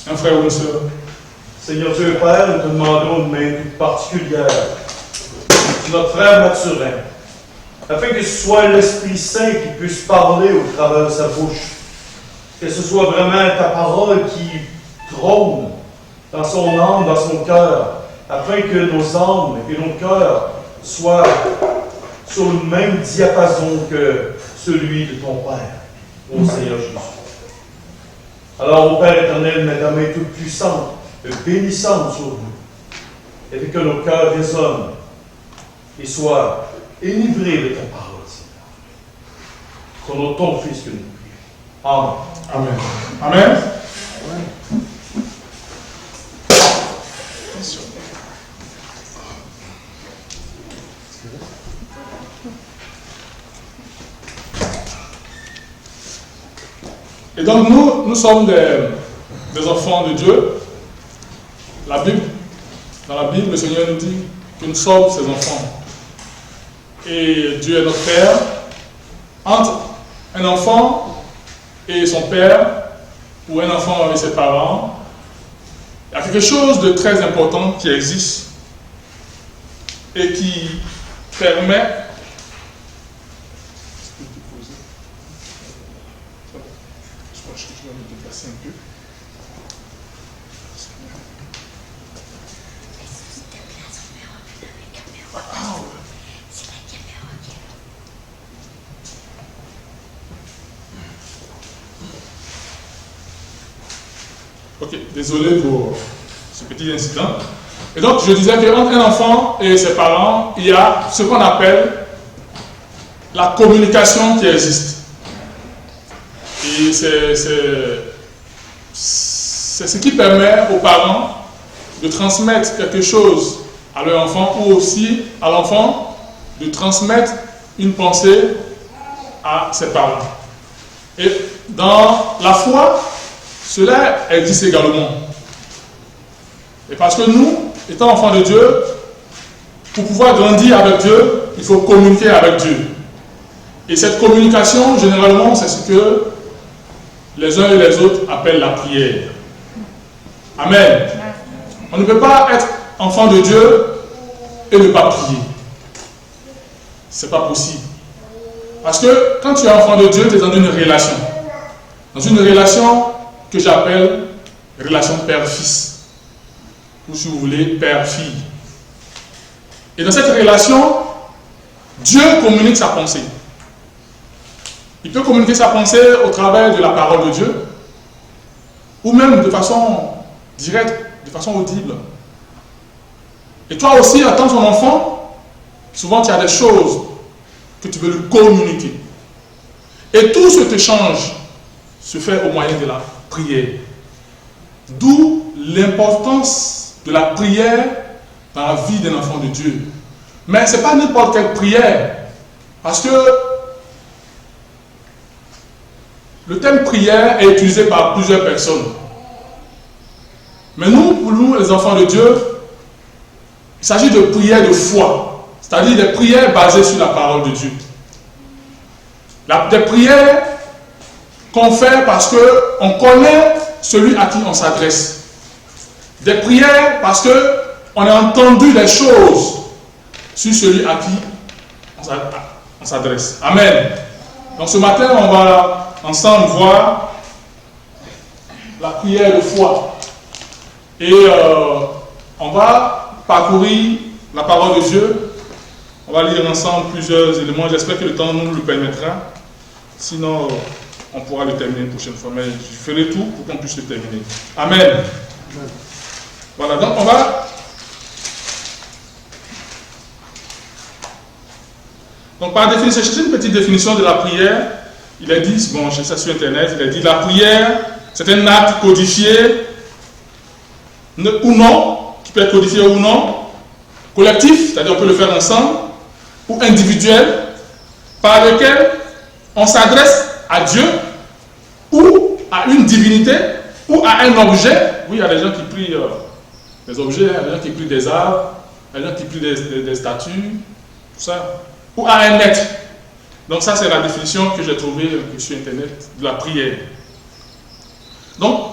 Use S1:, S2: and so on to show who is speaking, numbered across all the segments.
S1: Un frère ou une sœur.
S2: Seigneur Dieu et Père, nous te demandons une main toute particulière sur notre frère Mathurin, afin que ce soit l'Esprit Saint qui puisse parler au travers de sa bouche, que ce soit vraiment ta parole qui trône dans son âme, dans son cœur, afin que nos âmes et nos cœurs soient sur le même diapason que celui de ton Père, ô Seigneur Jésus. Alors, ô Père éternel, mets ta main toute puissante, bénissante sur nous, et que nos cœurs résonnent et soient enivrés de ta parole, Seigneur. Au nom de ton Fils que nous prions. Amen.
S1: Amen. Amen. Et donc nous sommes des enfants de Dieu. Dans la Bible, le Seigneur nous dit que nous sommes ses enfants. Et Dieu est notre Père. Entre un enfant et son père, ou un enfant et ses parents, il y a quelque chose de très important qui existe et qui permet je vais me déplacer un peu. Ok, désolé pour ce petit incident. Et donc, je disais qu'entre un enfant et ses parents, il y a ce qu'on appelle la communication qui existe. Et c'est ce qui permet aux parents de transmettre quelque chose à leur enfant ou aussi à l'enfant de transmettre une pensée à ses parents. Et dans la foi, cela existe également. Et parce que nous, étant enfants de Dieu, pour pouvoir grandir avec Dieu, il faut communiquer avec Dieu. Et cette communication, généralement, c'est ce que les uns et les autres appellent la prière. Amen. On ne peut pas être enfant de Dieu et ne pas prier. Ce n'est pas possible. Parce que quand tu es enfant de Dieu, tu es dans une relation. Dans une relation que j'appelle relation père-fils. Ou si vous voulez, père-fille. Et dans cette relation, Dieu communique sa pensée. Il peut communiquer sa pensée au travers de la parole de Dieu, ou même de façon directe, de façon audible. Et toi aussi, en tant que son enfant, souvent tu as des choses que tu veux lui communiquer. Et tout cet échange se fait au moyen de la prière. D'où l'importance de la prière dans la vie d'un enfant de Dieu. Mais ce n'est pas n'importe quelle prière. Parce que le terme prière est utilisé par plusieurs personnes. Mais nous, pour nous, les enfants de Dieu, il s'agit de prières de foi. C'est-à-dire des prières basées sur la parole de Dieu. Des prières qu'on fait parce qu'on connaît celui à qui on s'adresse. Des prières parce qu'on a entendu des choses sur celui à qui on s'adresse. Amen. Donc ce matin, on va ensemble voir la prière de foi. Et on va parcourir la parole de Dieu. On va lire ensemble plusieurs éléments. J'espère que le temps nous le permettra. Sinon, on pourra le terminer une prochaine fois. Mais je ferai tout pour qu'on puisse le terminer. Amen. Amen. Voilà, donc on va... Donc par définition, c'est une petite définition de la prière. Il a dit, bon, j'ai ça sur internet, il a dit la prière, c'est un acte codifié ou non, qui peut être codifié ou non, collectif, c'est-à-dire on peut le faire ensemble, ou individuel, par lequel on s'adresse à Dieu, ou à une divinité, ou à un objet. Oui, il y a des gens qui prient des objets, il y a des gens qui prient des arbres, il y a des gens qui prient des statues, tout ça, ou à un être. Donc ça, c'est la définition que j'ai trouvée sur internet de la prière. Donc,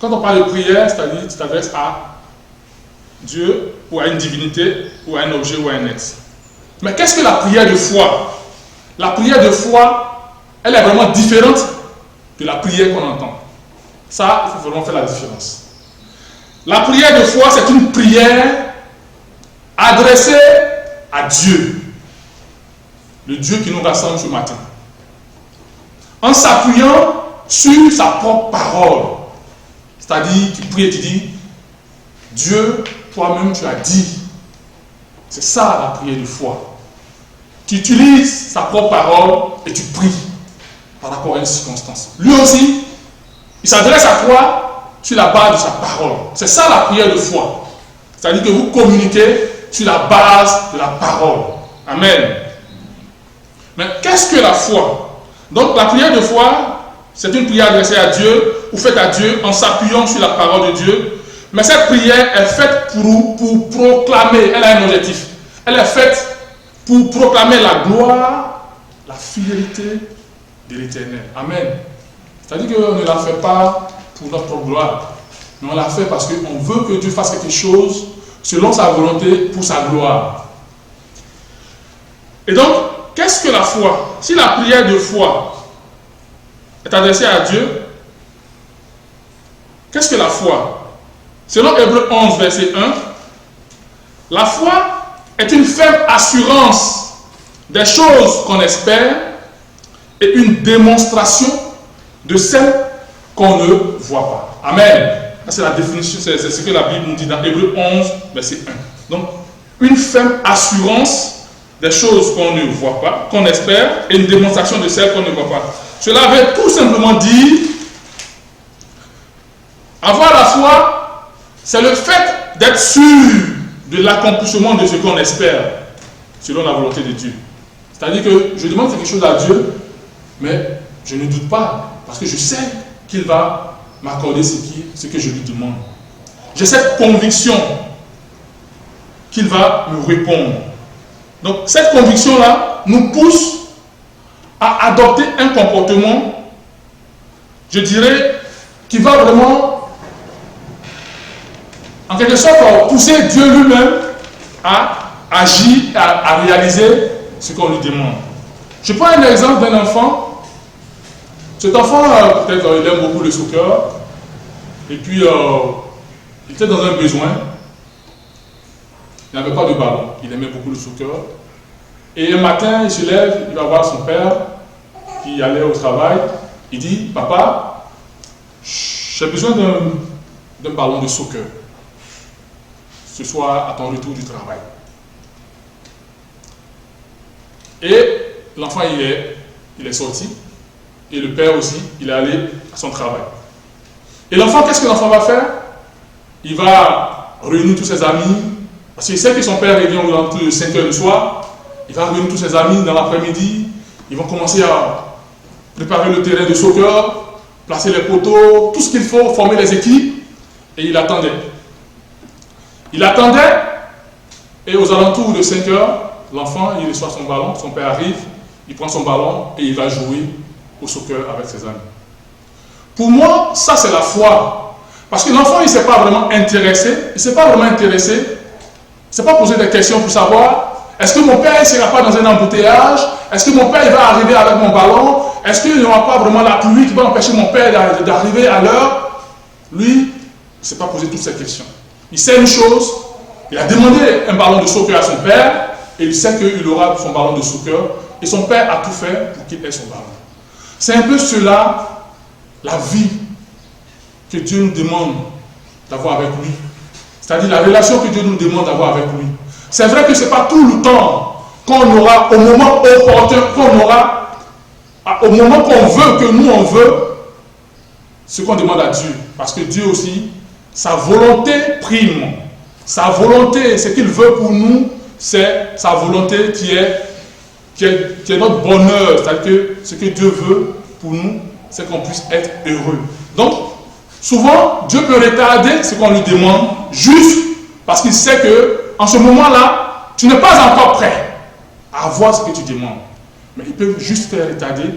S1: Quand on parle de prière, c'est-à-dire tu t'adresses à Dieu ou à une divinité ou à un objet ou à un être. Mais qu'est-ce que la prière de foi? La prière de foi, elle est vraiment différente de la prière qu'on entend. Ça, il faut vraiment faire la différence. La prière de foi, c'est une prière adressée à Dieu. Le Dieu qui nous rassemble ce matin. En s'appuyant sur sa propre parole. C'est-à-dire, tu pries et tu dis, Dieu, toi-même, tu as dit. C'est ça la prière de foi. Tu utilises sa propre parole et tu pries par rapport à une circonstance. Lui aussi, il s'adresse à toi sur la base de sa parole. C'est ça la prière de foi. C'est-à-dire que vous communiquez sur la base de la parole. Amen. Mais qu'est-ce que la foi? Donc la prière de foi, c'est une prière adressée à Dieu, ou faite à Dieu en s'appuyant sur la parole de Dieu. Mais cette prière est faite pour proclamer, elle a un objectif. Elle est faite pour proclamer la gloire, la fidélité de l'Éternel. Amen. C'est-à-dire qu'on ne la fait pas pour notre propre gloire, mais on la fait parce qu'on veut que Dieu fasse quelque chose selon sa volonté pour sa gloire. Et donc, qu'est-ce que la foi? Si la prière de foi est adressée à Dieu, qu'est-ce que la foi? Selon Hébreux 11, verset 1, la foi est une ferme assurance des choses qu'on espère et une démonstration de celles qu'on ne voit pas. Amen. C'est la définition, c'est ce que la Bible nous dit dans Hébreux 11, verset 1. Donc, une ferme assurance des choses qu'on ne voit pas, qu'on espère, et une démonstration de celles qu'on ne voit pas. Cela veut tout simplement dire, avoir la foi, c'est le fait d'être sûr de l'accomplissement de ce qu'on espère, selon la volonté de Dieu. C'est-à-dire que je demande quelque chose à Dieu, mais je ne doute pas, parce que je sais qu'il va m'accorder ce que je lui demande. J'ai cette conviction qu'il va me répondre. Donc cette conviction-là nous pousse à adopter un comportement, je dirais, qui va vraiment, en quelque sorte, pousser Dieu lui-même à agir, à réaliser ce qu'on lui demande. Je prends un exemple d'un enfant. Cet enfant, peut-être, il aime beaucoup le soccer, et puis il était dans un besoin. Il n'avait pas de ballon, il aimait beaucoup le soccer. Et un matin, il se lève, il va voir son père qui allait au travail. Il dit, papa, j'ai besoin d'un ballon de soccer ce soir à ton retour du travail. Et l'enfant, il est sorti. Et le père aussi, il est allé à son travail. Et l'enfant, qu'est-ce que l'enfant va faire? Il va réunir tous ses amis, parce qu'il sait que son père revient autour de 5 heures du soir. Il va réunir tous ses amis dans l'après-midi. Ils vont commencer à préparer le terrain de soccer, placer les poteaux, tout ce qu'il faut, former les équipes. Et il attendait. Il attendait, et aux alentours de 5 heures, l'enfant, il reçoit son ballon, son père arrive, il prend son ballon et il va jouer au soccer avec ses amis. Pour moi, ça c'est la foi. Parce que l'enfant, il ne s'est pas vraiment intéressé. Il ne s'est pas vraiment intéressé. Il ne s'est pas posé des questions pour savoir, est-ce que mon père ne sera pas dans un embouteillage? Est-ce que mon père il va arriver avec mon ballon? Est-ce qu'il n'y aura pas vraiment la pluie qui va empêcher mon père d'arriver à l'heure? Lui, il ne s'est pas posé toutes ces questions. Il sait une chose, il a demandé un ballon de soccer à son père, et il sait qu'il aura son ballon de soccer, et son père a tout fait pour qu'il ait son ballon. C'est un peu cela, la vie que Dieu nous demande d'avoir avec lui. C'est-à-dire la relation que Dieu nous demande d'avoir avec lui. C'est vrai que ce n'est pas tout le temps qu'on aura, au moment opportun, qu'on aura, au moment qu'on veut, que nous on veut, ce qu'on demande à Dieu. Parce que Dieu aussi, sa volonté prime. Sa volonté, ce qu'il veut pour nous, c'est sa volonté qui est notre bonheur. C'est-à-dire que ce que Dieu veut pour nous, c'est qu'on puisse être heureux. Donc, souvent, Dieu peut retarder ce qu'on lui demande, juste parce qu'il sait que en ce moment-là, tu n'es pas encore prêt à avoir ce que tu demandes. Mais il peut juste faire retarder,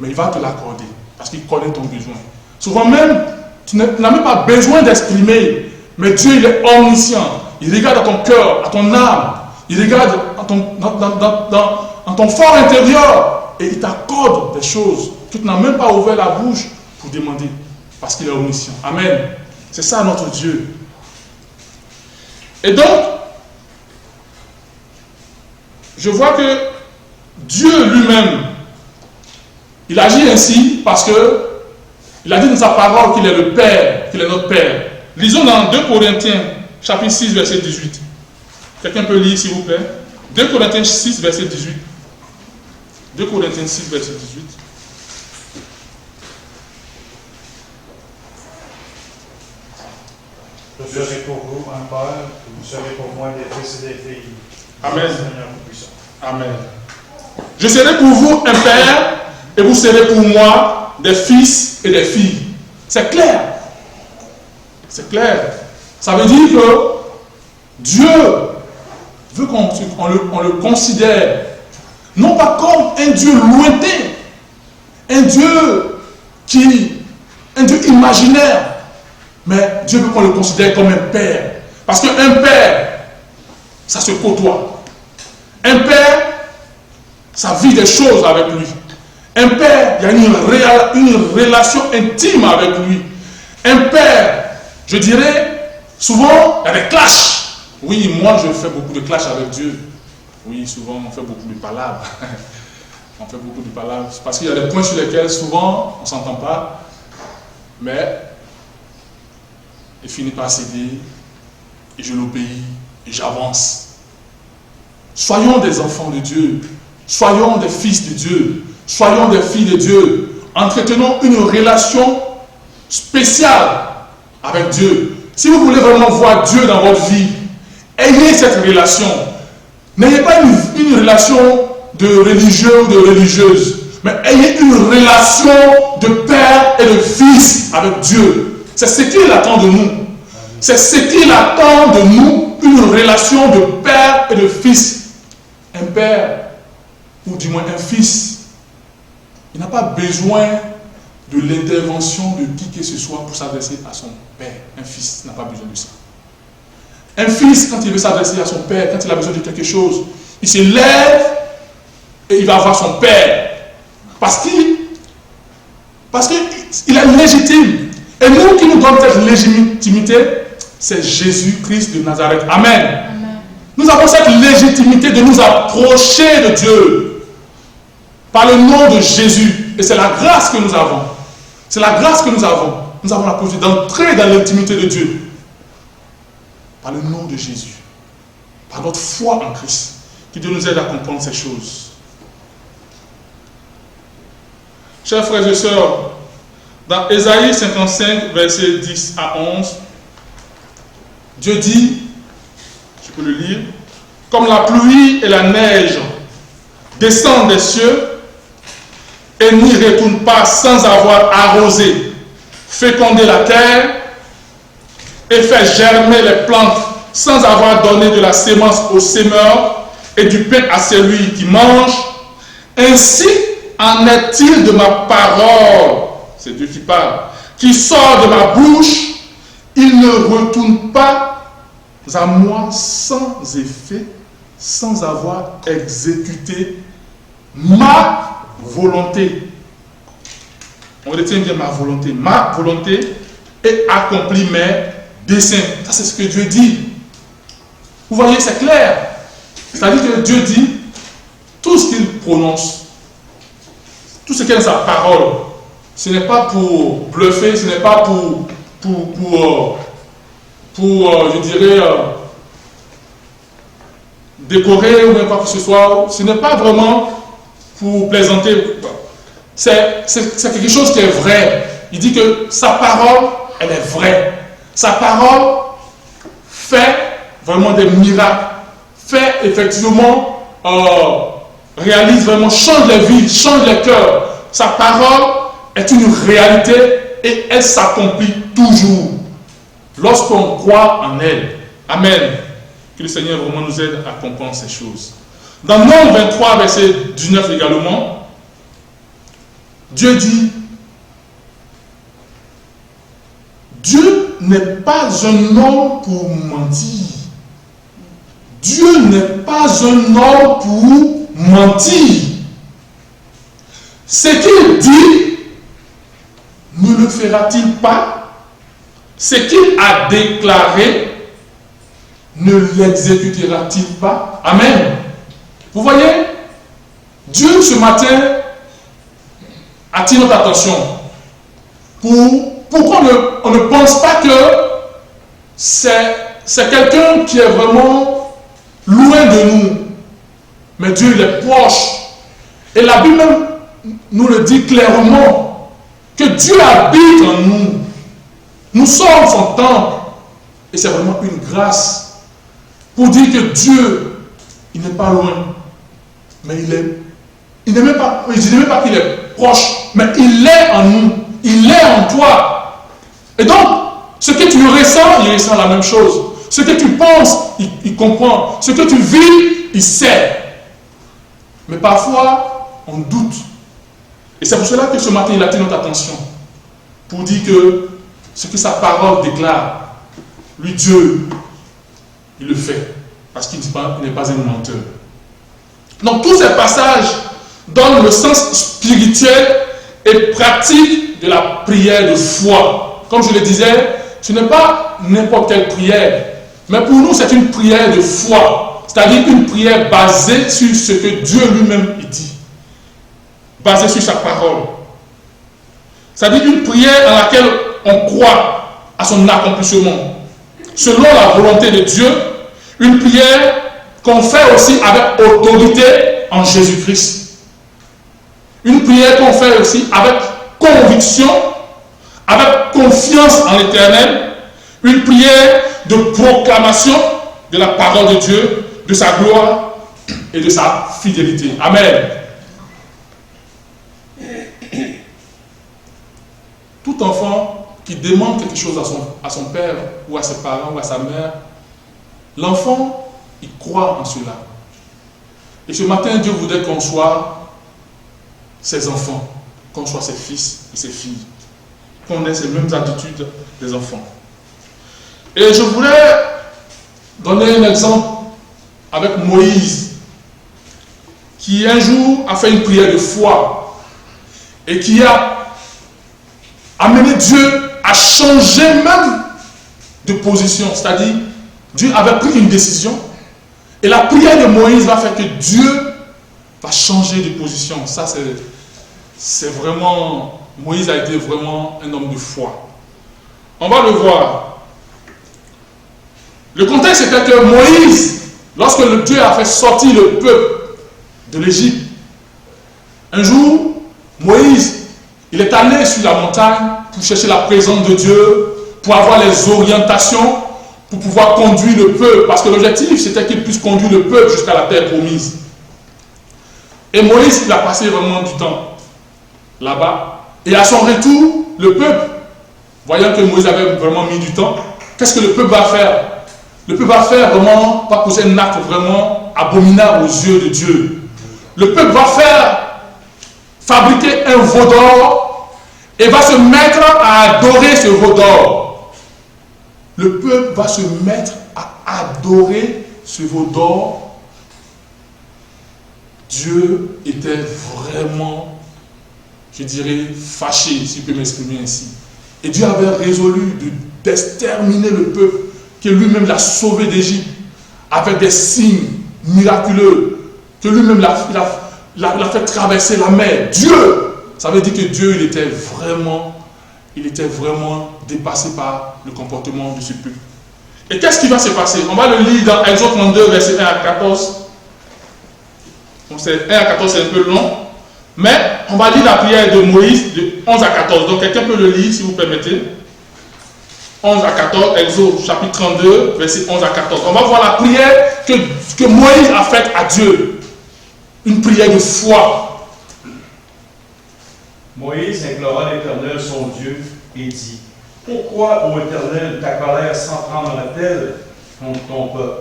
S1: mais il va te l'accorder, parce qu'il connaît ton besoin. Souvent même, Tu n'as même pas besoin d'exprimer. Mais Dieu, il est omniscient. Il regarde à ton cœur, à ton âme. Il regarde dans ton fort intérieur. Et il t'accorde des choses que tu n'as même pas ouvert la bouche pour demander. Parce qu'il est omniscient. Amen. C'est ça notre Dieu. Et donc, je vois que Dieu lui-même, il agit ainsi parce que il a dit dans sa parole qu'il est le Père, qu'il est notre Père. Lisons dans 2 Corinthiens, chapitre 6, verset 18. Quelqu'un peut lire, s'il vous plaît? 2 Corinthiens 6, verset 18. 2 Corinthiens 6, verset 18.
S3: Je serai pour vous un père, vous serez pour moi des fils et des filles.
S1: Amen.
S3: Seigneur puissant.
S1: Amen. Je serai pour vous un père et vous serez pour moi des fils et des filles. C'est clair. C'est clair. Ça veut dire que Dieu veut qu'on le considère non pas comme un Dieu lointain, un Dieu imaginaire, mais Dieu veut qu'on le considère comme un père. Parce qu'un père, ça se côtoie. Un père, ça vit des choses avec lui. Un père, il y a une relation intime avec lui. Un père, je dirais, souvent, il y a des clashs. Oui, moi, je fais beaucoup de clashs avec Dieu. Oui, souvent, on fait beaucoup de palabres. On fait beaucoup de palabres. Parce qu'il y a des points sur lesquels, souvent, on ne s'entend pas. Mais, il finit par céder. Et je l'obéis. Et j'avance. Soyons des enfants de Dieu. Soyons des fils de Dieu. Soyons des filles de Dieu. Entretenons une relation spéciale avec Dieu. Si vous voulez vraiment voir Dieu dans votre vie, ayez cette relation. N'ayez pas une relation de religieux ou de religieuse, mais ayez une relation de père et de fils avec Dieu. C'est ce qu'il attend de nous. C'est ce qu'il attend de nous, une relation de père et de fils. Un père, ou du moins un fils, il n'a pas besoin de l'intervention de qui que ce soit pour s'adresser à son père. Un fils n'a pas besoin de ça. Un fils, quand il veut s'adresser à son père, quand il a besoin de quelque chose, il se lève et il va voir son père. Parce qu'il est légitime. Et nous qui nous donnons cette légitimité, c'est Jésus-Christ de Nazareth. Amen.
S4: Amen.
S1: Nous avons cette légitimité de nous approcher de Dieu par le nom de Jésus. Et c'est la grâce que nous avons. C'est la grâce que nous avons. Nous avons la possibilité d'entrer dans l'intimité de Dieu par le nom de Jésus, par notre foi en Christ. Que Dieu nous aide à comprendre ces choses. Chers frères et sœurs, dans Ésaïe 55, versets 10 à 11, Dieu dit, je peux le lire, comme la pluie et la neige descendent des cieux et n'y retournent pas sans avoir arrosé, fécondé la terre et fait germer les plantes sans avoir donné de la sémence au semeur et du pain à celui qui mange, ainsi en est-il de ma parole, c'est Dieu qui parle, qui sort de ma bouche, il ne retourne pas à moi sans effet, sans avoir exécuté ma volonté. On retient bien ma volonté. Ma volonté et accomplit mes desseins. Ça, c'est ce que Dieu dit. Vous voyez, c'est clair. C'est-à-dire que Dieu dit tout ce qu'il prononce, tout ce qu'il est dans sa parole. Ce n'est pas pour bluffer, ce n'est pas pour je dirais, décorer ou même quoi que ce soit. Ce n'est pas vraiment pour plaisanter. C'est quelque chose qui est vrai. Il dit que sa parole, elle est vraie. Sa parole fait vraiment des miracles. Fait effectivement, réalise vraiment, change les vies, change les cœurs. Sa parole est une réalité et elle s'accomplit toujours lorsqu'on croit en elle. Amen. Que le Seigneur vraiment nous aide à comprendre ces choses. Dans Nombre 23, verset 19 également, Dieu dit, n'est pas un homme pour mentir. Dieu n'est pas un homme pour mentir. Ce qu'il dit, ne le fera-t-il pas? Ce qu'il a déclaré, ne l'exécutera-t-il pas? Amen. Vous voyez, Dieu ce matin attire notre attention. Pourquoi on ne pense pas que c'est quelqu'un qui est vraiment loin de nous. Mais Dieu il est proche. Et la Bible même nous le dit clairement que Dieu habite en nous. Nous sommes son temple. Et c'est vraiment une grâce pour dire que Dieu, il n'est pas loin. Mais il n'est même pas, je ne dis même pas qu'il est proche, mais il est en nous. Il est en toi. Et donc, ce que tu ressens, il ressent la même chose. Ce que tu penses, il comprend. Ce que tu vis, il sait. Mais parfois, on doute. Et c'est pour cela que ce matin, il attire notre attention. Pour dire que ce que sa parole déclare, lui, Dieu, il le fait. Parce qu'il n'est pas un menteur. Donc, tous ces passages donnent le sens spirituel et pratique de la prière de foi. Comme je le disais, ce n'est pas n'importe quelle prière. Mais pour nous, c'est une prière de foi. C'est-à-dire une prière basée sur ce que Dieu lui-même dit. Basée sur sa parole. C'est-à-dire une prière dans laquelle on croit à son accomplissement. Selon la volonté de Dieu, une prière qu'on fait aussi avec autorité en Jésus-Christ. Une prière qu'on fait aussi avec conviction, avec confiance en l'Éternel. Une prière de proclamation de la parole de Dieu, de sa gloire et de sa fidélité. Amen. Tout enfant qui demande quelque chose à son père ou à ses parents ou à sa mère, l'enfant, il croit en cela. Et ce matin, Dieu voudrait qu'on soit ses enfants, qu'on soit ses fils et ses filles, qu'on ait ces mêmes attitudes des enfants. Et je voulais donner un exemple avec Moïse, qui un jour a fait une prière de foi et qui a amené Dieu à changer même de position. C'est-à-dire, Dieu avait pris une décision et la prière de Moïse va faire que Dieu va changer de position. Ça, c'est vraiment... Moïse a été vraiment un homme de foi. On va le voir. Le contexte était que Moïse, lorsque le Dieu a fait sortir le peuple de l'Égypte, un jour, Moïse, il est allé sur la montagne pour chercher la présence de Dieu, pour avoir les orientations, pour pouvoir conduire le peuple. Parce que l'objectif, c'était qu'il puisse conduire le peuple jusqu'à la terre promise. Et Moïse, il a passé vraiment du temps là-bas. Et à son retour, le peuple, voyant que Moïse avait vraiment mis du temps, qu'est-ce que le peuple va faire? Le peuple va faire vraiment, va poser un acte vraiment abominable aux yeux de Dieu. Le peuple va fabriquer un veau d'or et va se mettre à adorer ce veau d'or. Le peuple va se mettre à adorer ce veau d'or. Dieu était vraiment, je dirais, fâché, si je peux m'exprimer ainsi. Et Dieu avait résolu d'exterminer le peuple que lui-même l'a sauvé d'Égypte avec des signes miraculeux, que lui-même l'a fait traverser la mer. Dieu, ça veut dire que Dieu, il était vraiment dépassé par le comportement de ce peuple. Et qu'est-ce qui va se passer? On va le lire dans Exode 32, verset 1 à 14. Donc c'est 1 à 14, c'est un peu long. Mais on va lire la prière de Moïse de 11 à 14. Donc quelqu'un peut le lire, si vous permettez. 11 à 14, Exode chapitre 32, verset 11 à 14. On va voir la prière que Moïse a faite à Dieu. Une prière de foi.
S2: Moïse implora l'Éternel son Dieu et dit: Pourquoi, ô Éternel, ta colère s'enprendra-t-elle contre ton peuple,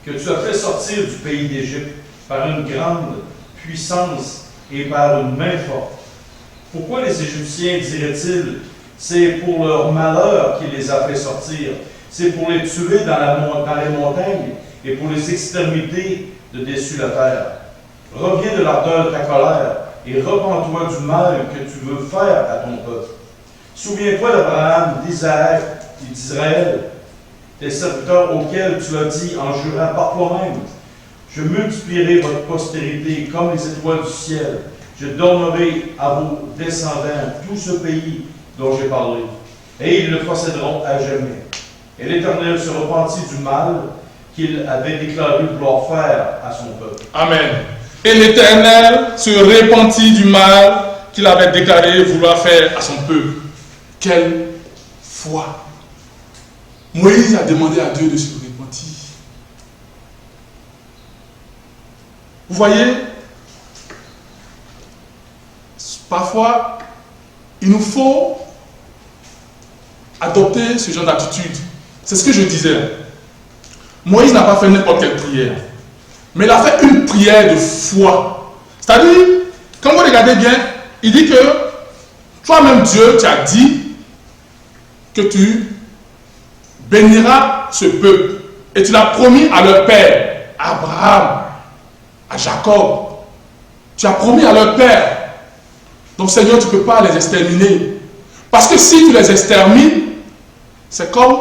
S2: que tu as fait sortir du pays d'Égypte par une grande puissance et par une main forte? Pourquoi les Égyptiens diraient-ils: C'est pour leur malheur qu'il les a fait sortir. C'est pour les tuer dans les montagnes et pour les exterminer de dessus la terre. Reviens de l'ardeur de ta colère et repens-toi du mal que tu veux faire à ton peuple. Souviens-toi d'Abraham, d'Isaac et d'Israël, tes serviteurs auxquels tu as dit en jurant par toi-même, je multiplierai votre postérité comme les étoiles du ciel. Je donnerai à vos descendants tout ce pays dont j'ai parlé, et ils le posséderont à jamais. Et l'Éternel se repentit du mal qu'il avait déclaré vouloir faire à son peuple.
S1: Amen. Et l'Éternel se repentit du mal qu'il avait déclaré vouloir faire à son peuple. Quelle foi! Moïse a demandé à Dieu de se repentir. Vous voyez, parfois, il nous faut adopter ce genre d'attitude. C'est ce que je disais. Moïse n'a pas fait n'importe quelle prière, mais il a fait une prière de foi. C'est-à-dire, quand vous regardez bien, il dit que toi-même Dieu, tu as dit que tu béniras ce peuple et tu l'as promis à leur père, à Abraham, à Jacob. Tu as promis à leur père. Donc Seigneur, tu ne peux pas les exterminer. Parce que si tu les extermines, c'est comme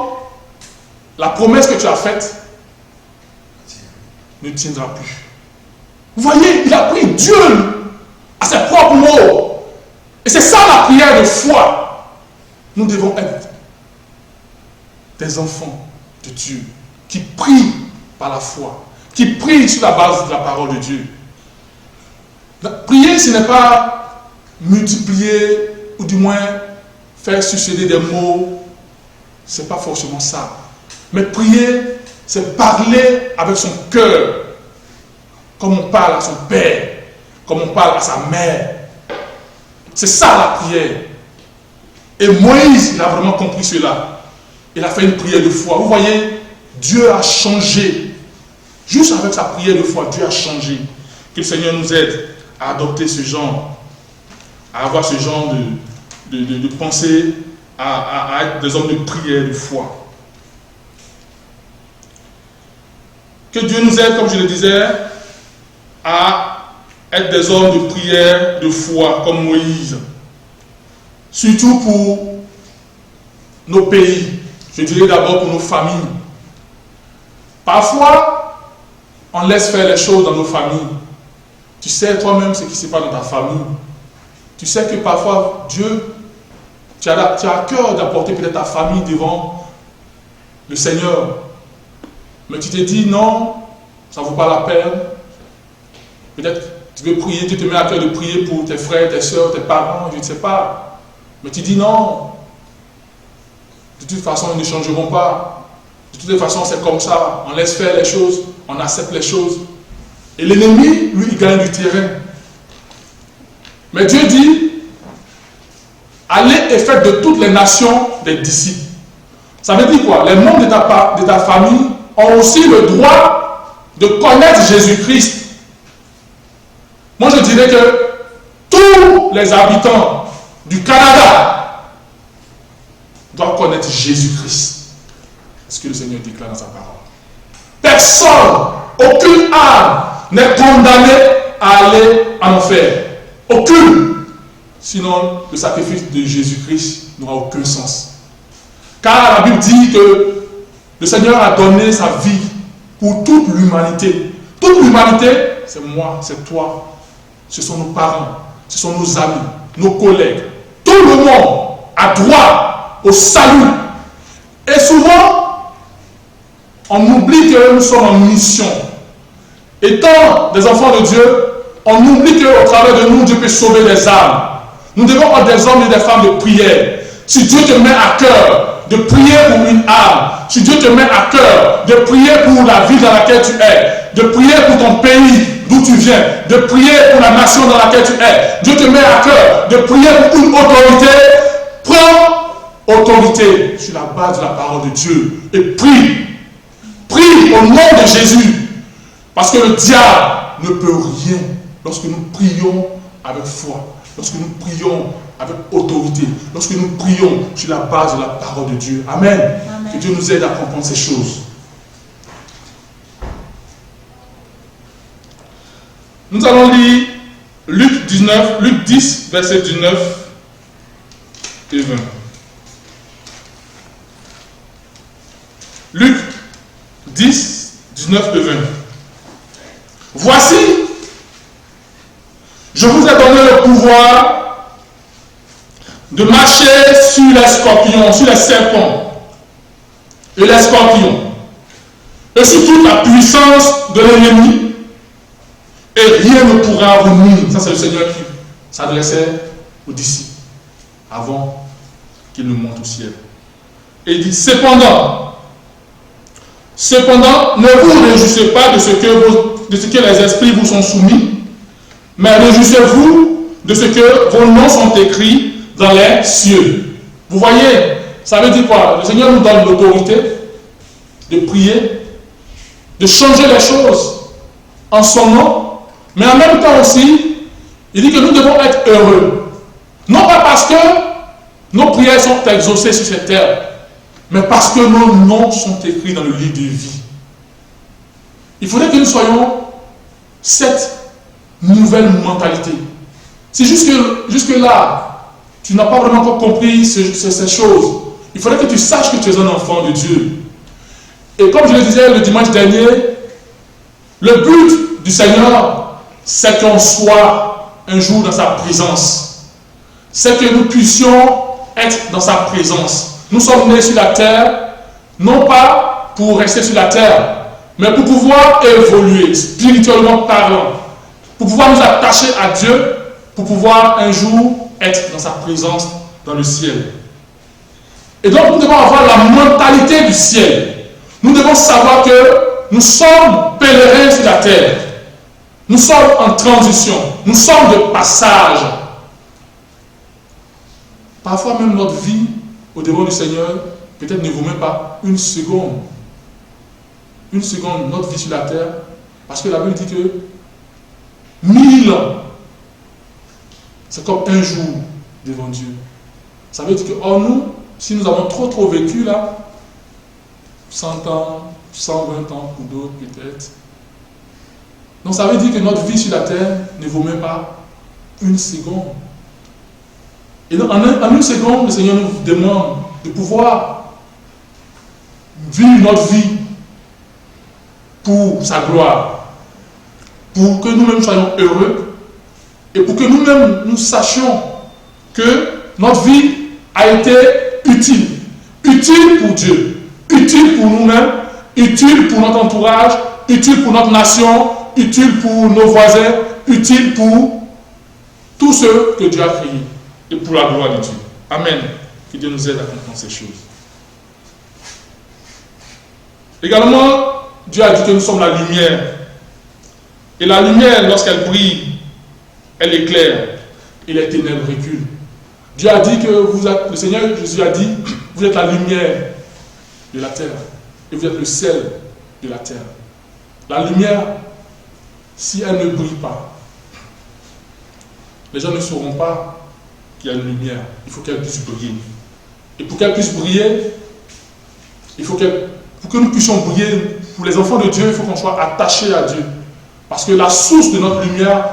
S1: la promesse que tu as faite ne tiendra plus. Vous voyez, il a pris Dieu à ses propres mots. Et c'est ça la prière de foi. Nous devons être des enfants de Dieu qui prient par la foi, qui prient sur la base de la parole de Dieu. Prier, ce n'est pas multiplier ou du moins faire succéder des mots. Ce n'est pas forcément ça. Mais prier, c'est parler avec son cœur, comme on parle à son père, comme on parle à sa mère. C'est ça la prière. Et Moïse, il a vraiment compris cela. Il a fait une prière de foi. Vous voyez, Dieu a changé. Juste avec sa prière de foi, Dieu a changé. Que le Seigneur nous aide à adopter ce genre, à avoir ce genre de pensée, à être des hommes de prière, de foi. Que Dieu nous aide, comme je le disais, à être des hommes de prière, de foi, comme Moïse. Surtout pour nos pays. Je dirais d'abord pour nos familles. Parfois, on laisse faire les choses dans nos familles. Tu sais toi-même ce qui se passe dans ta famille. Tu sais que parfois, Dieu, tu as à cœur d'apporter peut-être ta famille devant le Seigneur. Mais tu te dis non, ça ne vaut pas la peine. Peut-être tu veux prier, tu te mets à cœur de prier pour tes frères, tes soeurs, tes parents, je ne sais pas. Mais tu dis non. De toute façon, ils ne changeront pas. De toute façon, c'est comme ça. On laisse faire les choses, on accepte les choses. Et l'ennemi, lui, il gagne du terrain. Mais Dieu dit, allez et faites de toutes les nations des disciples. Ça veut dire quoi? Les membres de ta famille ont aussi le droit de connaître Jésus-Christ. Moi, je dirais que tous les habitants du Canada doivent connaître Jésus-Christ. C'est ce que le Seigneur déclare dans sa parole. Personne, aucune âme n'est condamnée à aller en enfer. Aucune. Sinon, le sacrifice de Jésus-Christ n'aura aucun sens. Car la Bible dit que le Seigneur a donné sa vie pour toute l'humanité. Toute l'humanité, c'est moi, c'est toi. Ce sont nos parents, ce sont nos amis, nos collègues. Tout le monde a droit au salut. Et souvent, on oublie que nous sommes en mission. Étant des enfants de Dieu, on oublie qu'au travers de nous, Dieu peut sauver des âmes. Nous devons être des hommes et des femmes de prière. Si Dieu te met à cœur de prier pour une âme, si Dieu te met à cœur de prier pour la ville dans laquelle tu es, de prier pour ton pays d'où tu viens, de prier pour la nation dans laquelle tu es, Dieu te met à cœur de prier pour une autorité, prends autorité sur la base de la parole de Dieu et prie. Prie au nom de Jésus. Parce que le diable ne peut rien lorsque nous prions avec foi. lorsque nous prions avec autorité, lorsque nous prions sur la base de la parole de Dieu. Amen.
S4: Amen.
S1: Que Dieu nous aide à comprendre ces choses. Nous allons lire Luc 10, verset 19 et 20. Luc 10, 19 et 20. Voici, je vous ai donné le pouvoir de marcher sur les scorpions, sur les serpents et les scorpions, et sur toute la puissance de l'ennemi, et rien ne pourra vous nuire. Ça, c'est le Seigneur qui s'adressait aux disciples avant qu'il ne monte au ciel. Et il dit, cependant, ne vous réjouissez pas de ce que les esprits vous sont soumis, mais réjouissez-vous de ce que vos noms sont écrits dans les cieux. Vous voyez, ça veut dire quoi? Le Seigneur nous donne l'autorité de prier, de changer les choses en son nom, mais en même temps aussi, il dit que nous devons être heureux. Non pas parce que nos prières sont exaucées sur cette terre, mais parce que nos noms sont écrits dans le livre de vie. Il faudrait que nous soyons cette nouvelle mentalité. Si jusque-là, tu n'as pas vraiment encore compris ces choses, il faudrait que tu saches que tu es un enfant de Dieu. Et comme je le disais le dimanche dernier, le but du Seigneur, c'est qu'on soit un jour dans sa présence. C'est que nous puissions être dans sa présence. Nous sommes nés sur la terre, non pas pour rester sur la terre, mais pour pouvoir évoluer, spirituellement parlant, pour pouvoir nous attacher à Dieu, pour pouvoir un jour être dans sa présence dans le ciel. Et donc nous devons avoir la mentalité du ciel. Nous devons savoir que nous sommes pèlerins sur la terre. Nous sommes en transition. Nous sommes de passage. Parfois même notre vie au devant du Seigneur peut-être ne vaut même pas une seconde. Une seconde, notre vie sur la terre. Parce que la Bible dit que 1000 ans, c'est comme un jour devant Dieu. Ça veut dire que, oh nous, si nous avons trop vécu là, 100 ans, 120 ans pour d'autres peut-être. Donc ça veut dire que notre vie sur la terre ne vaut même pas une seconde. Et donc, en une seconde, le Seigneur nous demande de pouvoir vivre notre vie pour sa gloire, pour que nous-mêmes soyons heureux et pour que nous-mêmes nous sachions que notre vie a été utile. Utile pour Dieu, utile pour nous-mêmes, utile pour notre entourage, utile pour notre nation, utile pour nos voisins, utile pour tous ceux que Dieu a créés et pour la gloire de Dieu. Amen. Que Dieu nous aide à comprendre ces choses. Également, Dieu a dit que nous sommes la lumière. Et la lumière, lorsqu'elle brille, elle éclaire et les ténèbres reculent. Dieu a dit que le Seigneur Jésus a dit, vous êtes la lumière de la terre et vous êtes le sel de la terre. La lumière, si elle ne brille pas, les gens ne sauront pas qu'il y a une lumière. Il faut qu'elle puisse briller. Et pour qu'elle puisse briller, pour que nous puissions briller, pour les enfants de Dieu, il faut qu'on soit attachés à Dieu. Parce que la source de notre lumière,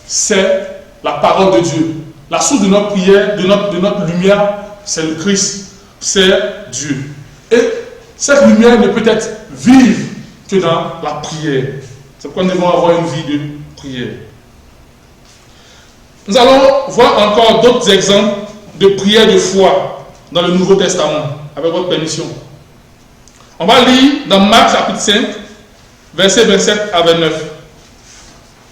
S1: c'est la parole de Dieu. La source de notre prière, de notre lumière, c'est le Christ, c'est Dieu. Et cette lumière ne peut être vive que dans la prière. C'est pourquoi nous devons avoir une vie de prière. Nous allons voir encore d'autres exemples de prière de foi dans le Nouveau Testament, avec votre permission. On va lire dans Marc chapitre 5, versets 27 à 29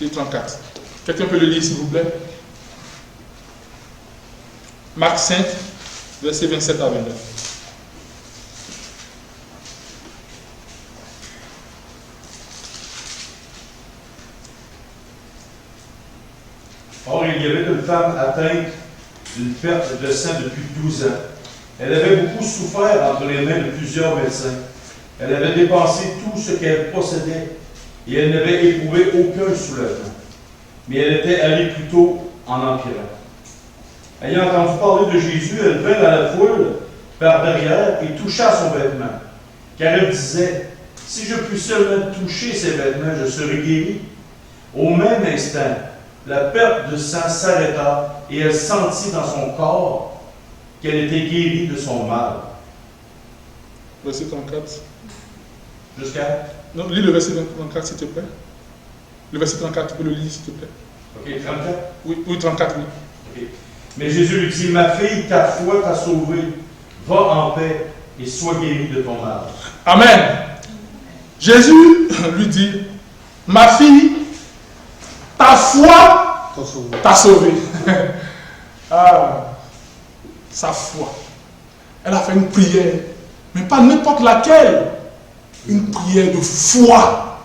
S1: et 34. Quelqu'un peut le lire s'il vous plaît? Marc 5, versets 27 à 29.
S2: Or, il y avait une femme atteinte d'une perte de sang depuis 12 ans. Elle avait beaucoup souffert entre les mains de plusieurs médecins. Elle avait dépensé tout ce qu'elle possédait et elle n'avait éprouvé aucun soulèvement. Mais elle était allée plutôt en empirant. Ayant entendu parler de Jésus, elle vint dans la foule par derrière et toucha son vêtement. Car elle disait, si je puis seulement toucher ses vêtements, je serai guérie. Au même instant, la perte de sang s'arrêta et elle sentit dans son corps qu'elle était guérie de son mal.
S1: Verset 34.
S2: Jusqu'à?
S1: Non, lis le verset 34 s'il te plaît. Le verset 34, tu peux le lire s'il te plaît.
S2: Ok, 34?
S1: Oui, 34, oui.
S2: Okay. Mais Jésus lui dit, ma fille, ta foi t'a sauvée. Va en paix et sois guérie de ton mal.
S1: Amen. Jésus lui dit, ma fille, ta foi t'a sauvée. Ah, sa foi. Elle a fait une prière, mais pas n'importe laquelle. Une prière de foi.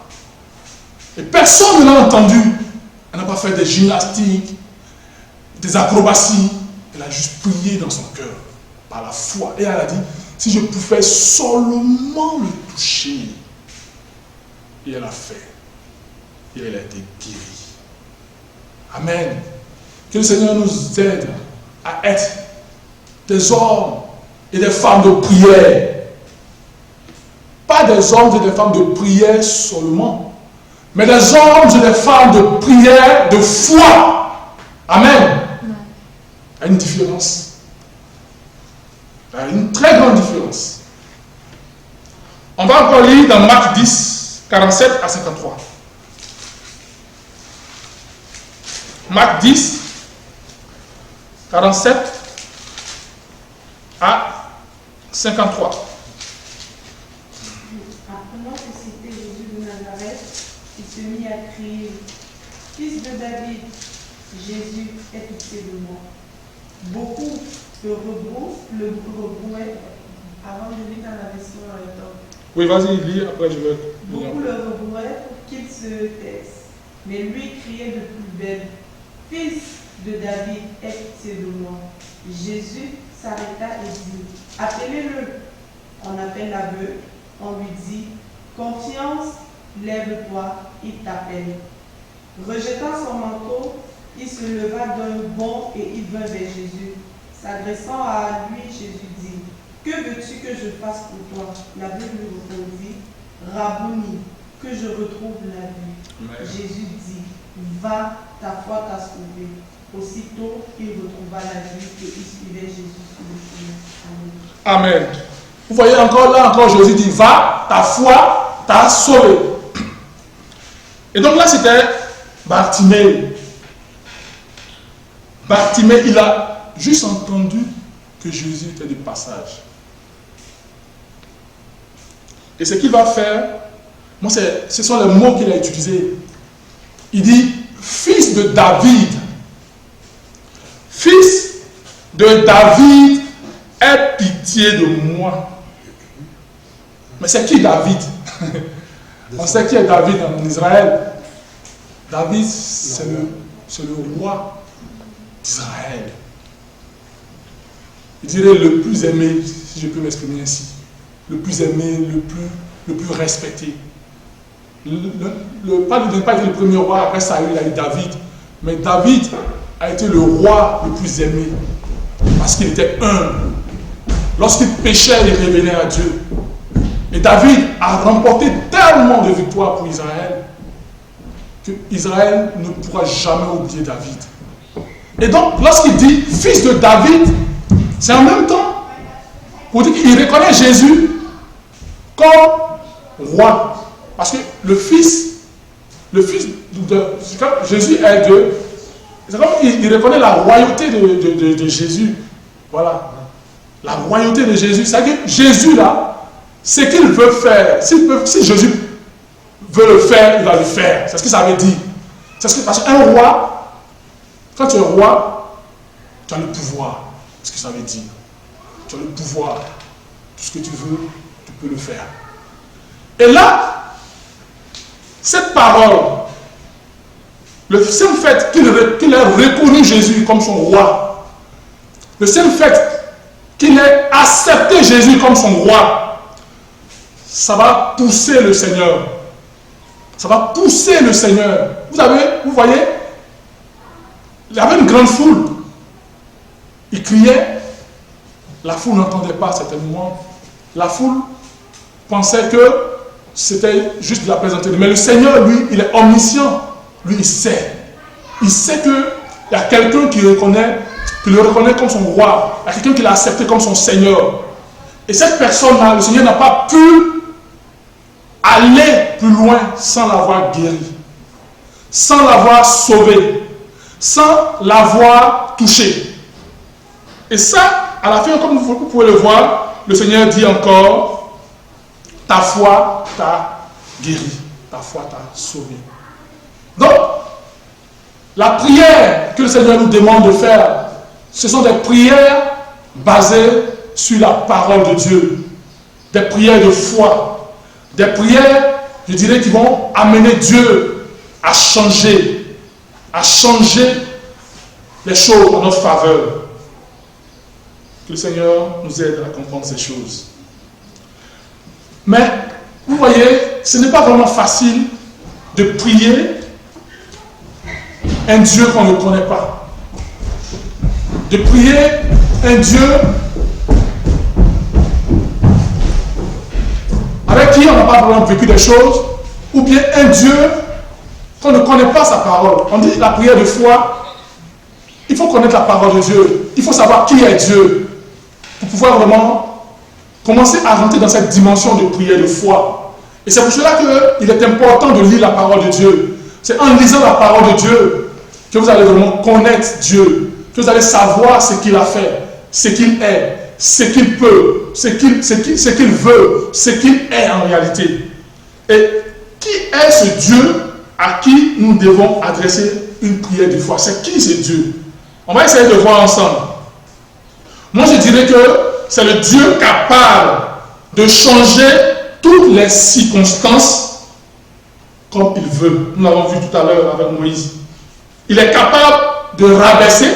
S1: Et personne ne l'a entendu. Elle n'a pas fait des gymnastiques, des acrobaties. Elle a juste prié dans son cœur, par la foi. Et elle a dit, si je pouvais seulement le toucher. Et elle a fait. Et elle a été guérie. Amen. Que le Seigneur nous aide à être des hommes et des femmes de prière. Pas des hommes et des femmes de prière seulement, mais des hommes et des femmes de prière de foi. Amen. Il y a une différence. Il y a une très grande différence. On va encore lire dans Marc 10, 47 à 53. Marc 10, 47 à 53.
S4: Apprenant que c'était Jésus de Nazareth, il se mit à crier, Fils de David, Jésus, aie pitié de moi. Beaucoup le rebrouaient avant de lire dans la version orientale.
S1: Oui, vas-y, lis, après je vais.
S4: Beaucoup le rebrouaient pour qu'il se taise. Mais lui criait de plus belle, Fils de David, aie pitié de moi. Jésus s'arrêta et dit, appelez-le. On appelle l'aveugle, on lui dit, confiance, lève-toi, il t'appelle. Rejetant son manteau, il se leva d'un bond et il vint vers Jésus. S'adressant à lui, Jésus dit, que veux-tu que je fasse pour toi? L'aveugle lui répondit, Rabouni, que je retrouve la vie.
S1: Amen.
S4: Jésus dit, va, ta foi t'a sauvé. Aussitôt, il retrouva la vie et il suivait Jésus sur le chemin. Amen.
S1: Amen. Vous voyez encore là, encore Jésus dit, va, ta foi t'a sauvé. Et donc là, c'était Bartimée. Bartimée, il a juste entendu que Jésus était de passage. Et ce qu'il va faire, moi, ce sont les mots qu'il a utilisés. Il dit, fils de David. Fils de David, aie pitié de moi. Mais c'est qui David? On sait qui est David en Israël. David, c'est le roi d'Israël. Je dirais le plus aimé, si je peux m'exprimer ainsi. Le plus aimé, le plus respecté. Pas de ne pas être le premier roi, après ça il a eu David. Mais David a été le roi le plus aimé. Parce qu'il était humble. Lorsqu'il péchait, il revenait à Dieu. Et David a remporté tellement de victoires pour Israël que Israël ne pourra jamais oublier David. Et donc, lorsqu'il dit fils de David, c'est en même temps pour dire qu'il reconnaît Jésus comme roi. Parce que le fils de Jésus est de. C'est comme il reconnaît la royauté de Jésus. Voilà. La royauté de Jésus. C'est-à-dire que Jésus, là, ce qu'il veut faire, si Jésus veut le faire, il va le faire. C'est ce que ça veut dire. Parce qu'un roi, quand tu es roi, tu as le pouvoir. C'est ce que ça veut dire. Tu as le pouvoir. Tout ce que tu veux, tu peux le faire. Et là, cette parole, le seul fait qu'il ait reconnu Jésus comme son roi, le seul fait qu'il ait accepté Jésus comme son roi, ça va pousser le Seigneur. Ça va pousser le Seigneur. Vous voyez, il y avait une grande foule. il criait, la foule n'entendait pas certainement. La foule pensait que c'était juste de la plaisanterie. Mais le Seigneur, lui, il est omniscient. Lui, il sait. Il sait qu'il y a quelqu'un qui le reconnaît comme son roi. Il y a quelqu'un qui l'a accepté comme son Seigneur. Et cette personne-là, le Seigneur n'a pas pu aller plus loin sans l'avoir guéri, sans l'avoir sauvé, sans l'avoir touché. Et ça, à la fin, comme vous pouvez le voir, le Seigneur dit encore, ta foi t'a guéri, ta foi t'a sauvé. Donc, la prière que le Seigneur nous demande de faire, ce sont des prières basées sur la parole de Dieu, des prières de foi, des prières, je dirais, qui vont amener Dieu à changer les choses en notre faveur. Que le Seigneur nous aide à comprendre ces choses. Mais, vous voyez, ce n'est pas vraiment facile de prier un Dieu qu'on ne connaît pas. De prier un Dieu avec qui on n'a pas vraiment vécu des choses, ou bien un Dieu qu'on ne connaît pas sa parole. On dit la prière de foi, il faut connaître la parole de Dieu. Il faut savoir qui est Dieu pour pouvoir vraiment commencer à rentrer dans cette dimension de prière de foi. Et c'est pour cela qu'il est important de lire la parole de Dieu. C'est en lisant la parole de Dieu que vous allez vraiment connaître Dieu, que vous allez savoir ce qu'il a fait, ce qu'il est, ce qu'il peut, ce qu'il veut, ce qu'il est en réalité. Et qui est ce Dieu à qui nous devons adresser une prière de foi? C'est qui ce Dieu? On va essayer de voir ensemble. Moi, je dirais que c'est le Dieu capable de changer toutes les circonstances comme il veut. Nous l'avons vu tout à l'heure avec Moïse. Il est capable de rabaisser,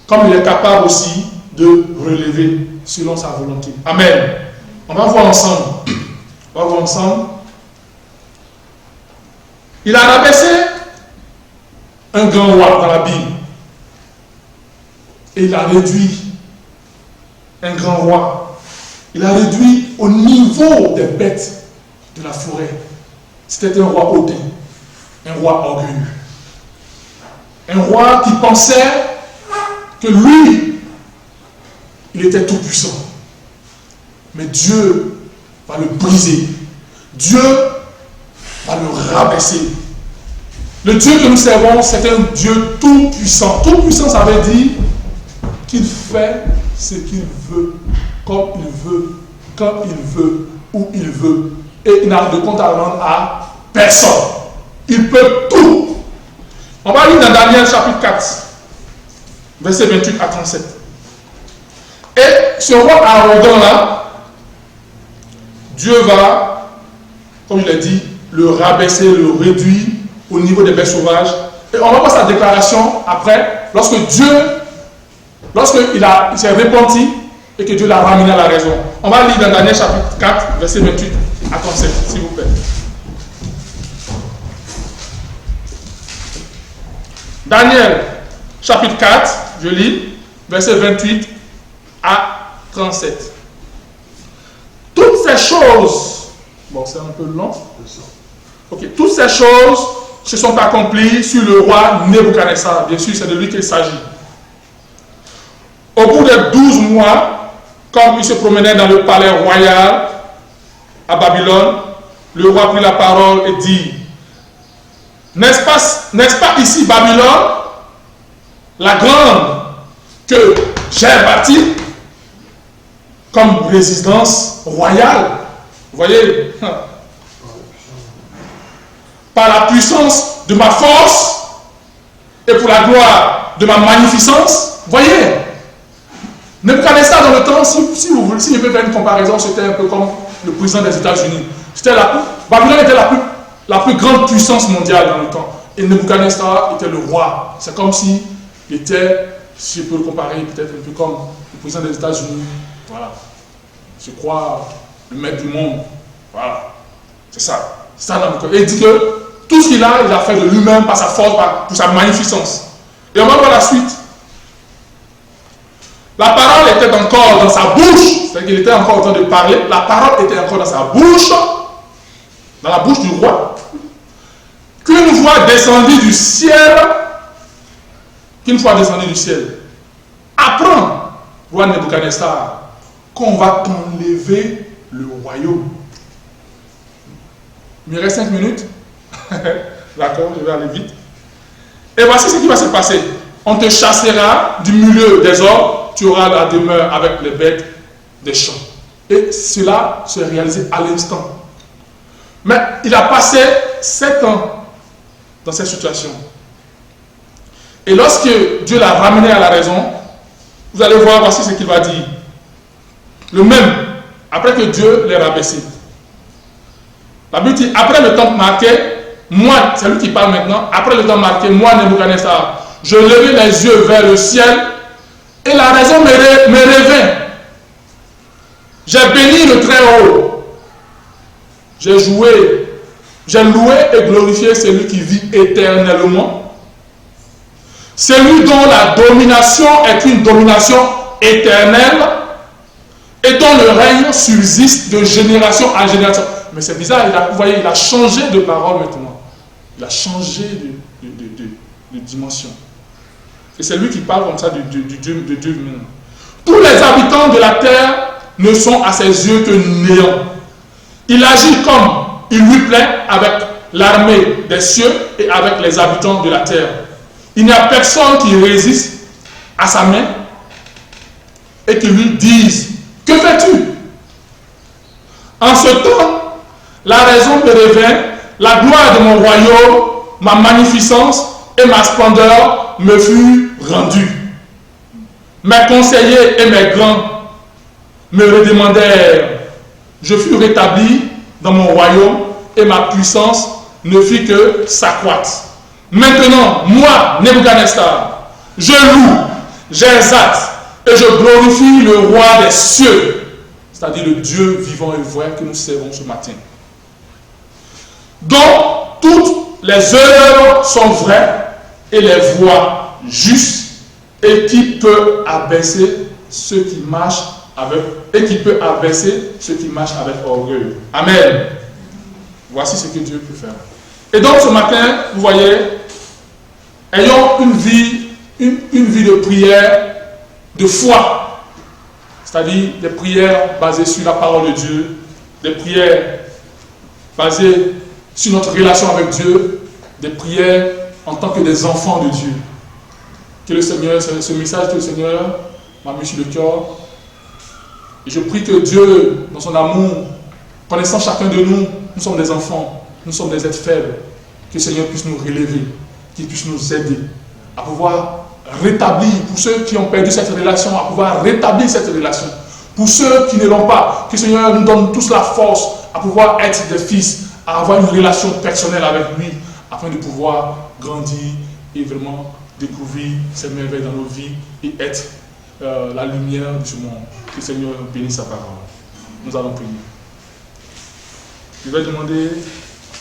S1: comme il est capable aussi de relever selon sa volonté. Amen. On va voir ensemble. On va voir ensemble. Il a rabaissé un grand roi dans la Bible. Et il a réduit un grand roi. Il a réduit au niveau des bêtes de la forêt. C'était un roi hautain, un roi orgueilleux. Un roi qui pensait que lui, il était tout puissant. Mais Dieu va le briser. Dieu va le rabaisser. Le Dieu que nous servons, c'est un Dieu tout puissant. Tout puissant, ça veut dire qu'il fait ce qu'il veut, comme il veut, quand il veut, où il veut. Et il n'a de compte à rendre à personne. Il peut tout. On va lire dans Daniel chapitre 4, verset 28 à 37. Et ce roi arrogant là, Dieu va, comme il a dit, le rabaisser, le réduire au niveau des bêtes sauvages. Et on va voir sa déclaration après, lorsqu'il s'est repenti et que Dieu l'a ramené à la raison. On va lire dans Daniel chapitre 4, verset 28 à 37, s'il vous plaît. Daniel chapitre 4, je lis, verset 28 à 37. Toutes ces choses, bon c'est un peu long, ok, toutes ces choses se sont accomplies sur le roi Nebuchadnezzar, bien sûr c'est de lui qu'il s'agit. Au bout de 12 mois, comme il se promenait dans le palais royal à Babylone, le roi prit la parole et dit: N'est-ce pas ici Babylone, la grande que j'ai bâtie comme résidence royale? Vous voyez, par la puissance de ma force et pour la gloire de ma magnificence. Vous voyez, Nebuchadnezzar dans le temps, si je peux faire une comparaison, c'était un peu comme le président des États-Unis. Babylone était la plus grande puissance mondiale dans le temps. Et Nebuchadnezzar était le roi. C'est comme s'il était, si je peux le comparer, peut-être un peu comme le président des États-Unis. Voilà. Je crois le maître du monde. Voilà. C'est ça. C'est ça Nebuchadnezzar. Et il dit que tout ce qu'il a, il a fait de lui-même par sa force, pour sa magnificence. Et on va voir la suite. La parole était encore dans sa bouche, c'est-à-dire qu'il était encore en train de parler, la parole était encore dans sa bouche, dans la bouche du roi, qu'une voix descendit du ciel, apprends, roi Nebuchadnezzar, qu'on va t'enlever le royaume. Il me reste 5 minutes. D'accord, je vais aller vite. Et voici ce qui va se passer. On te chassera du milieu des hommes, tu auras la demeure avec les bêtes des champs. Et cela se réalisait à l'instant. Mais il a passé 7 ans dans cette situation. Et lorsque Dieu l'a ramené à la raison, vous allez voir, voici ce qu'il va dire. Le même, après que Dieu l'ait rabaissé. La Bible dit, après le temps marqué, moi, c'est lui qui parle maintenant, après le temps marqué, moi, Nebuchadnezzar, je levai les yeux vers le ciel et la raison me revint. J'ai béni le Très-Haut. J'ai loué et glorifié celui qui vit éternellement. Celui dont la domination est une domination éternelle et dont le règne subsiste de génération en génération. Mais c'est bizarre, vous voyez, il a changé de parole maintenant. Il a changé de dimension. Et c'est lui qui parle comme ça de Dieu maintenant. Tous les habitants de la terre ne sont à ses yeux que néant. Il agit comme il lui plaît avec l'armée des cieux et avec les habitants de la terre. Il n'y a personne qui résiste à sa main et qui lui dise « Que fais-tu » En ce temps, la raison me revint, la gloire de mon royaume, ma magnificence et ma splendeur me fut rendue. Mes conseillers et mes grands me redemandèrent. Je fus rétabli dans mon royaume et ma puissance ne fit que s'accroître. Maintenant, moi, Nebuchadnezzar, je loue, j'exalte et je glorifie le roi des cieux, c'est-à-dire le Dieu vivant et vrai que nous servons ce matin. dont toutes les œuvres sont vraies et les voies justes, et qui peut abaisser ceux qui marchent avec orgueil. Amen. Voici ce que Dieu peut faire. Et donc ce matin, vous voyez, ayons une vie de prière, de foi, c'est-à-dire des prières basées sur la parole de Dieu, des prières basées sur notre relation avec Dieu, des prières en tant que des enfants de Dieu. Que le Seigneur, ce message que le Seigneur m'a mis sur le cœur. Et je prie que Dieu, dans son amour, connaissant chacun de nous, nous sommes des enfants, nous sommes des êtres faibles, que le Seigneur puisse nous relever, qu'il puisse nous aider à pouvoir rétablir, pour ceux qui ont perdu cette relation, à pouvoir rétablir cette relation. Pour ceux qui ne l'ont pas, que le Seigneur nous donne tous la force à pouvoir être des fils, à avoir une relation personnelle avec lui, afin de pouvoir grandir et vraiment découvrir ses merveilles dans nos vies et être la lumière de ce monde. Que le Seigneur bénisse sa parole. Nous allons prier. Je vais demander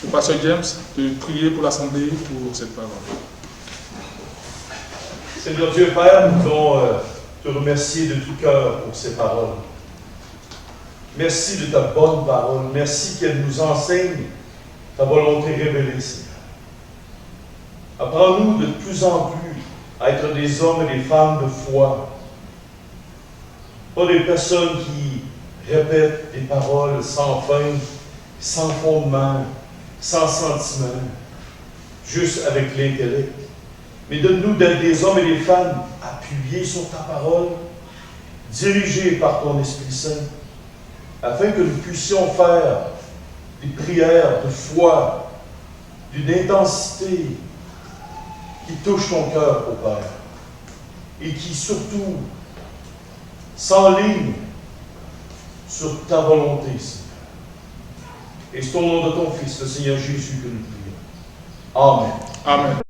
S1: au pasteur James de prier pour l'Assemblée pour cette parole.
S2: Seigneur Dieu Père, nous voulons te remercier de tout cœur pour ces paroles. Merci de ta bonne parole. Merci qu'elle nous enseigne ta volonté révélée, Seigneur. Apprends-nous de plus en plus à être des hommes et des femmes de foi. Pas des personnes qui répètent des paroles sans fin, sans fondement, sans sentiment, juste avec l'intellect. Mais donne-nous d'être des hommes et des femmes appuyés sur ta parole, dirigés par ton Esprit Saint, afin que nous puissions faire des prières de foi, d'une intensité qui touche ton cœur, ô Père, et qui surtout s'enligne sur ta volonté, Seigneur. Et c'est au nom de ton Fils, le Seigneur Jésus, que nous prions. Amen.
S1: Amen.